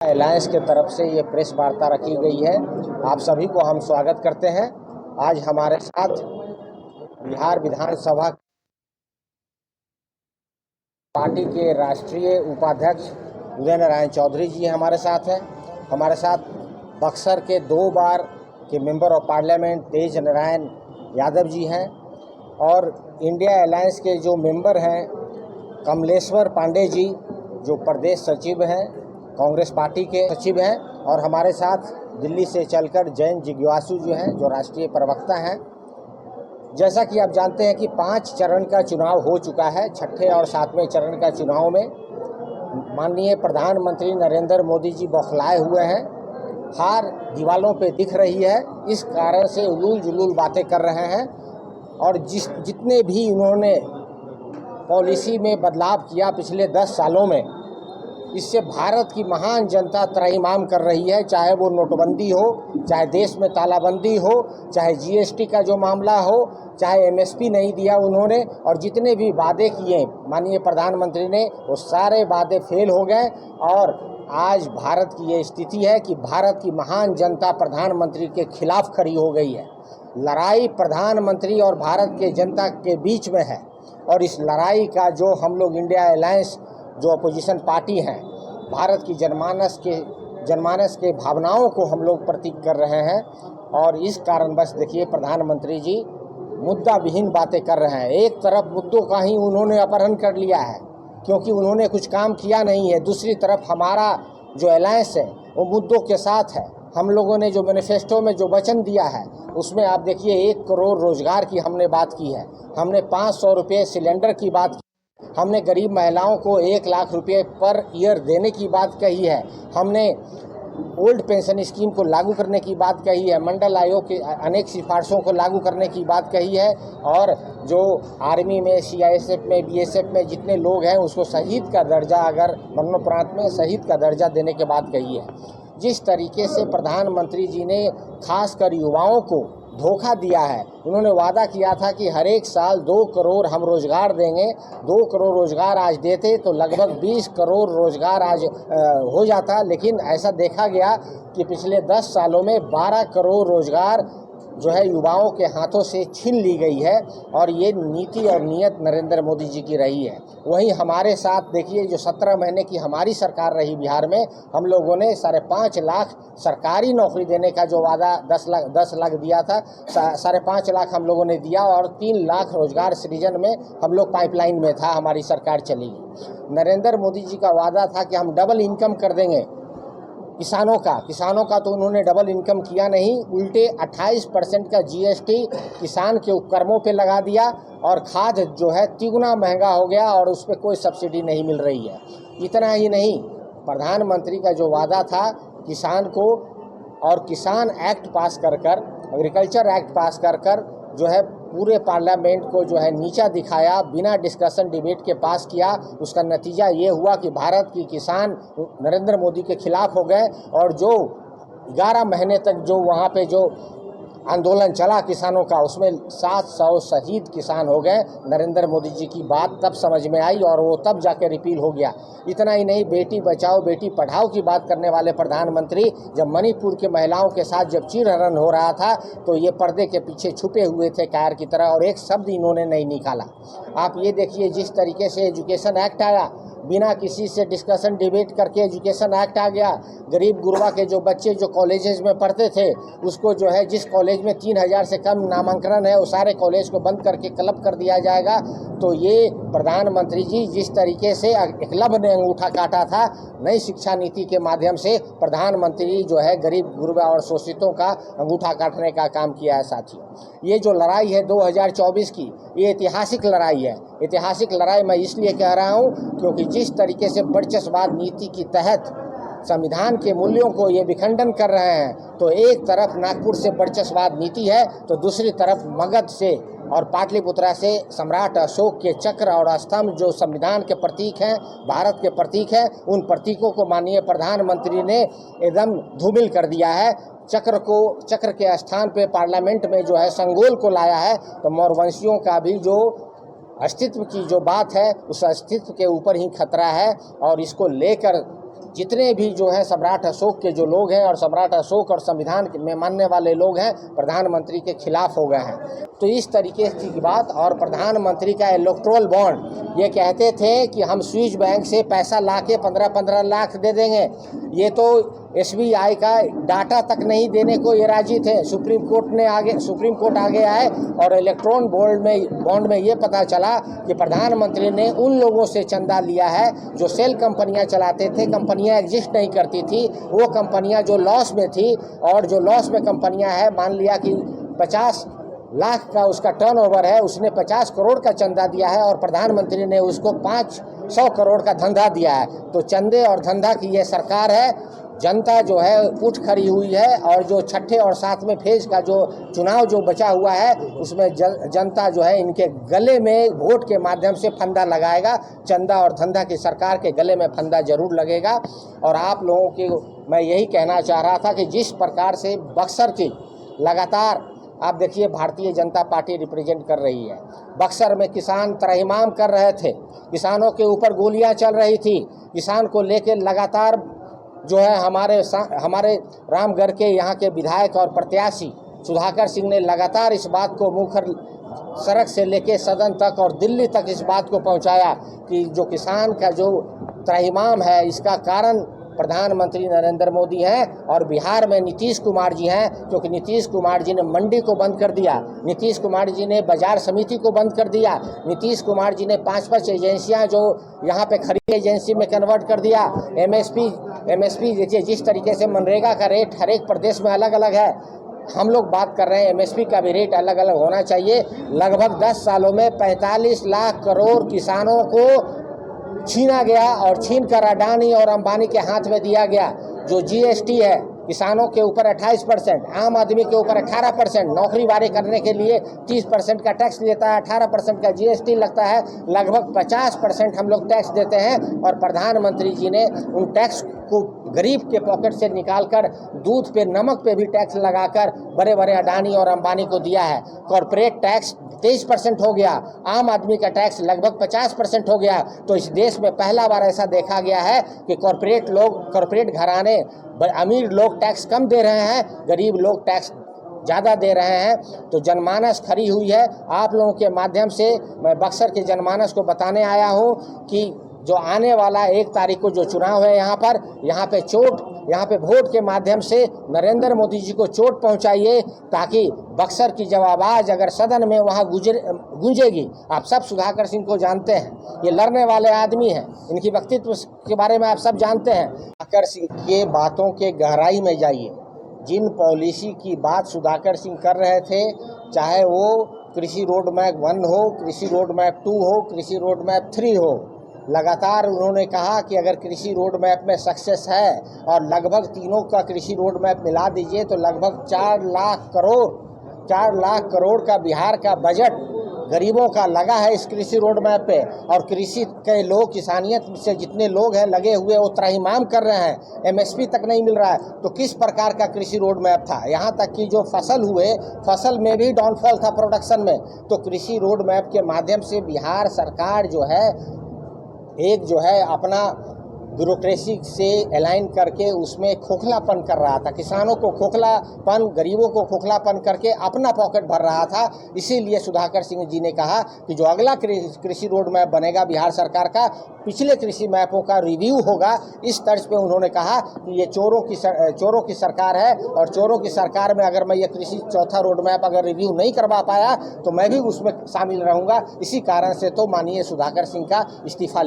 Alliance के तरफ से ये प्रेस वार्ता रखी गई है। आप सभी को हम स्वागत करते हैं। आज हमारे साथ बिहार विधानसभा पार्टी के राष्ट्रीय उपाध्यक्ष उदय नारायण चौधरी जी हमारे साथ हैं। हमारे साथ बक्सर के 2 बार के मेंबर ऑफ पार्लियामेंट तेज नारायण यादव जी हैं और इंडिया अलायंस के जो मेंबर हैं कमलेश्वर पांडे जी जो प्रदेश सचिव हैं, कांग्रेस पार्टी के सचिव हैं, और हमारे साथ दिल्ली से चलकर जैन जिज्ञासु जो हैं जो राष्ट्रीय प्रवक्ता हैं। जैसा कि आप जानते हैं कि 5 चरण का चुनाव हो चुका है। छठे और 7वें चरण का चुनाव में माननीय प्रधानमंत्री नरेंद्र मोदी जी बौखलाए हुए हैं। हार दीवालों पे दिख रही है, इस कारण से उलूल जुलूल बातें कर रहे हैं और जितने भी उन्होंने पॉलिसी में बदलाव किया पिछले 10 सालों में, इससे भारत की महान जनता त्राहिमाम कर रही है। चाहे वो नोटबंदी हो, चाहे देश में तालाबंदी हो, चाहे जीएसटी का जो मामला हो, चाहे एमएसपी नहीं दिया उन्होंने, और जितने भी वादे किए माननीय प्रधानमंत्री ने वो सारे वादे फेल हो गए। और आज भारत की ये स्थिति है कि भारत की महान जनता प्रधानमंत्री के खिलाफ खड़ी हो गई है। लड़ाई प्रधानमंत्री और भारत के जनता के बीच में है और इस लड़ाई का जो हम लोग इंडिया अलायंस जो अपोजिशन पार्टी हैं, भारत की जनमानस के भावनाओं को हम लोग प्रतीक कर रहे हैं। और इस कारण बस देखिए प्रधानमंत्री जी मुद्दा विहीन बातें कर रहे हैं। एक तरफ मुद्दों का ही उन्होंने अपहरण कर लिया है क्योंकि उन्होंने कुछ काम किया नहीं है, दूसरी तरफ हमारा जो अलायंस है वो मुद्दों के साथ है। हम लोगों ने जो मैनिफेस्टो में जो वचन दिया है उसमें आप देखिए 1 करोड़ रोजगार की हमने बात की है, हमने 500 रुपये सिलेंडर की बात की, हमने गरीब महिलाओं को 1 लाख रुपये पर ईयर देने की बात कही है, हमने ओल्ड पेंशन स्कीम को लागू करने की बात कही है, मंडल आयोग की अनेक सिफारिशों को लागू करने की बात कही है, और जो आर्मी में, सीआईएसएफ में, बीएसएफ में जितने लोग हैं उसको शहीद का दर्जा, अगर मरणोपरांत में शहीद का दर्जा देने की बात कही है। जिस तरीके से प्रधानमंत्री जी ने खासकर युवाओं को धोखा दिया है, उन्होंने वादा किया था कि हर एक साल 2 करोड़ हम रोज़गार देंगे। 2 करोड़ रोज़गार आज देते तो लगभग 20 करोड़ रोज़गार आज हो जाता, लेकिन ऐसा देखा गया कि पिछले 10 सालों में 12 करोड़ रोज़गार जो है युवाओं के हाथों से छीन ली गई है। और ये नीति और नीयत नरेंद्र मोदी जी की रही है। वहीं हमारे साथ देखिए जो 17 महीने की हमारी सरकार रही बिहार में, हम लोगों ने 5.5 लाख सरकारी नौकरी देने का जो वादा 10 लाख दिया था, 5.5 लाख हम लोगों ने दिया और 3 लाख रोजगार सृजन में हम लोग पाइपलाइन में था, हमारी सरकार चली गई। नरेंद्र मोदी जी का वादा था कि हम डबल इनकम कर देंगे किसानों का तो उन्होंने डबल इनकम किया नहीं, उल्टे 28% का जीएसटी किसान के उपकरणों पे लगा दिया और खाद जो है तिगुना महंगा हो गया और उस पर कोई सब्सिडी नहीं मिल रही है। इतना ही नहीं, प्रधानमंत्री का जो वादा था किसान को, और किसान एक्ट पास कर एग्रीकल्चर एक्ट पास कर जो है पूरे पार्लियामेंट को जो है नीचा दिखाया, बिना डिस्कशन डिबेट के पास किया। उसका नतीजा ये हुआ कि भारत की किसान नरेंद्र मोदी के खिलाफ हो गए और जो 11 महीने तक जो वहाँ पे जो आंदोलन चला किसानों का, उसमें 700 शहीद किसान हो गए। नरेंद्र मोदी जी की बात तब समझ में आई और वो तब जाके रिपील हो गया। इतना ही नहीं, बेटी बचाओ बेटी पढ़ाओ की बात करने वाले प्रधानमंत्री जब मणिपुर के महिलाओं के साथ जब चीरहरण हो रहा था तो ये पर्दे के पीछे छुपे हुए थे कायर की तरह और एक शब्द इन्होंने नहीं निकाला। आप ये देखिए जिस तरीके से एजुकेशन एक्ट आया, बिना किसी से डिस्कशन डिबेट करके एजुकेशन एक्ट आ गया। गरीब गुरबा के जो बच्चे जो कॉलेजेस में पढ़ते थे उसको जो है जिस कॉलेज में 3000 से कम नामांकन है वो सारे कॉलेज को बंद करके क्लब कर दिया जाएगा। तो ये प्रधानमंत्री जी जिस तरीके से एकलव्य ने अंगूठा काटा था, नई शिक्षा नीति के माध्यम से प्रधानमंत्री जो है गरीब गुरबा और शोषितों का अंगूठा काटने का काम किया है। साथियों, ये जो लड़ाई है 2024 की, ये ऐतिहासिक लड़ाई है। ऐतिहासिक लड़ाई मैं इसलिए कह रहा हूँ क्योंकि जिस तरीके से वर्चस्ववाद नीति के तहत संविधान के मूल्यों को ये विखंडन कर रहे हैं, तो एक तरफ नागपुर से वर्चस्ववाद नीति है तो दूसरी तरफ मगध से और पाटलिपुत्रा से सम्राट अशोक के चक्र और स्तंभ जो संविधान के प्रतीक हैं, भारत के प्रतीक हैं, उन प्रतीकों को माननीय प्रधानमंत्री ने एकदम धूमिल कर दिया है। चक्र के स्थान पे पार्लियामेंट में जो है संगोल को लाया है। तो मौर्यवंशियों का भी जो अस्तित्व की जो बात है उस अस्तित्व के ऊपर ही खतरा है और इसको लेकर जितने भी जो है सम्राट अशोक के जो लोग हैं और सम्राट अशोक और संविधान में मानने वाले लोग हैं, प्रधानमंत्री के खिलाफ हो गए हैं। तो इस तरीके की बात। और प्रधानमंत्री का इलेक्टोरल बॉन्ड, ये कहते थे कि हम स्विस बैंक से पैसा ला के 15-15 लाख दे देंगे, ये तो SBI का डाटा तक नहीं देने को ये राजी थे। सुप्रीम कोर्ट आगे आए और इलेक्ट्रॉन बॉन्ड में ये पता चला कि प्रधानमंत्री ने उन लोगों से चंदा लिया है जो सेल कंपनियां चलाते थे, कंपनियां एग्जिस्ट नहीं करती थी, वो कंपनियां जो लॉस में थी, और जो लॉस में कंपनियां हैं, मान लिया कि 50 लाख का उसका टर्नओवर है, उसने 50 करोड़ का चंदा दिया है और प्रधानमंत्री ने उसको 500 करोड़ का धंधा दिया है। तो चंदे और धंधा की ये सरकार है। जनता जो है उठ खड़ी हुई है, और जो छठे और सातवें फेज का जो चुनाव जो बचा हुआ है, उसमें जनता जो है इनके गले में वोट के माध्यम से फंदा लगाएगा। चंदा और धंधा की सरकार के गले में फंदा जरूर लगेगा। और आप लोगों की मैं यही कहना चाह रहा था कि जिस प्रकार से बक्सर की लगातार आप देखिए भारतीय जनता पार्टी रिप्रेजेंट कर रही है। बक्सर में किसान त्रहिमाम कर रहे थे, किसानों के ऊपर गोलियां चल रही थी, किसान को लेकर लगातार जो है हमारे रामगढ़ के यहाँ के विधायक और प्रत्याशी सुधाकर सिंह ने लगातार इस बात को मुखर सड़क से लेके सदन तक और दिल्ली तक इस बात को पहुंचाया कि जो किसान का जो त्रहिमाम है, इसका कारण प्रधानमंत्री नरेंद्र मोदी हैं और बिहार में नीतीश कुमार जी हैं, क्योंकि नीतीश कुमार जी ने मंडी को बंद कर दिया, नीतीश कुमार जी ने बाजार समिति को बंद कर दिया, नीतीश कुमार जी ने 5-5 एजेंसियां जो यहाँ पे खरीद एजेंसी में कन्वर्ट कर दिया। MSP देखिए, जिस तरीके से मनरेगा का रेट हर एक प्रदेश में अलग अलग है, हम लोग बात कर रहे हैं MSP का भी रेट अलग अलग होना चाहिए। लगभग 10 सालों में 45 लाख करोड़ किसानों को छीना गया और छीन कर अडानी और अंबानी के हाथ में दिया गया। जो GST है किसानों के ऊपर 28%, आम आदमी के ऊपर 18%, नौकरी वारी करने के लिए 30% का टैक्स लेता है, 18% का GST लगता है, लगभग 50% हम लोग टैक्स देते हैं। और प्रधानमंत्री जी ने उन टैक्स को गरीब के पॉकेट से निकालकर दूध पे, नमक पे भी टैक्स लगाकर बड़े बड़े अडानी और अंबानी को दिया है। कॉर्पोरेट टैक्स 23% हो गया, आम आदमी का टैक्स लगभग 50% हो गया। तो इस देश में पहला बार ऐसा देखा गया है कि कॉर्पोरेट घराने, अमीर लोग टैक्स कम दे रहे हैं, गरीब लोग टैक्स ज़्यादा दे रहे हैं। तो जनमानस खरी हुई है। आप लोगों के माध्यम से मैं बक्सर के जनमानस को बताने आया हूँ कि जो आने वाला 1 तारीख को जो चुनाव है, यहाँ पे वोट के माध्यम से नरेंद्र मोदी जी को चोट पहुंचाइए, ताकि बक्सर की जब आवाज़ अगर सदन में वहाँ गूंजेगी। आप सब सुधाकर सिंह को जानते हैं, ये लड़ने वाले आदमी हैं, इनकी व्यक्तित्व के बारे में आप सब जानते हैं। सुधाकर सिंह के बातों के गहराई में जाइए। जिन पॉलिसी की बात सुधाकर सिंह कर रहे थे, चाहे वो कृषि रोड मैप 1 हो, कृषि रोड मैप 2 हो, कृषि रोड मैप 3 हो, लगातार उन्होंने कहा कि अगर कृषि रोड मैप में सक्सेस है, और लगभग तीनों का कृषि रोड मैप मिला दीजिए तो लगभग 4 लाख करोड़ का बिहार का बजट गरीबों का लगा है इस कृषि रोड मैप पे। और कृषि के लोग, किसानियत से जितने लोग हैं लगे हुए, वो त्राहिमाम कर रहे हैं, MSP तक नहीं मिल रहा है। तो किस प्रकार का कृषि रोड मैप था? यहाँ तक कि जो फसल में भी डाउनफॉल था प्रोडक्शन में। तो कृषि रोड मैप के माध्यम से बिहार सरकार जो है अपना ब्यूरोक्रेसी से अलाइन करके उसमें खोखलापन कर रहा था, किसानों को खोखलापन, गरीबों को खोखलापन करके अपना पॉकेट भर रहा था। इसीलिए सुधाकर सिंह जी ने कहा कि जो अगला कृषि रोड मैप बनेगा बिहार सरकार का, पिछले कृषि मैपों का रिव्यू होगा। इस तर्ज पे उन्होंने कहा कि ये चोरों की सरकार है, और चोरों की सरकार में अगर मैं ये कृषि चौथा रोड मैप अगर रिव्यू नहीं करवा पाया तो मैं भी उसमें शामिल रहूँगा। इसी कारण से तो माननीय सुधाकर सिंह का इस्तीफा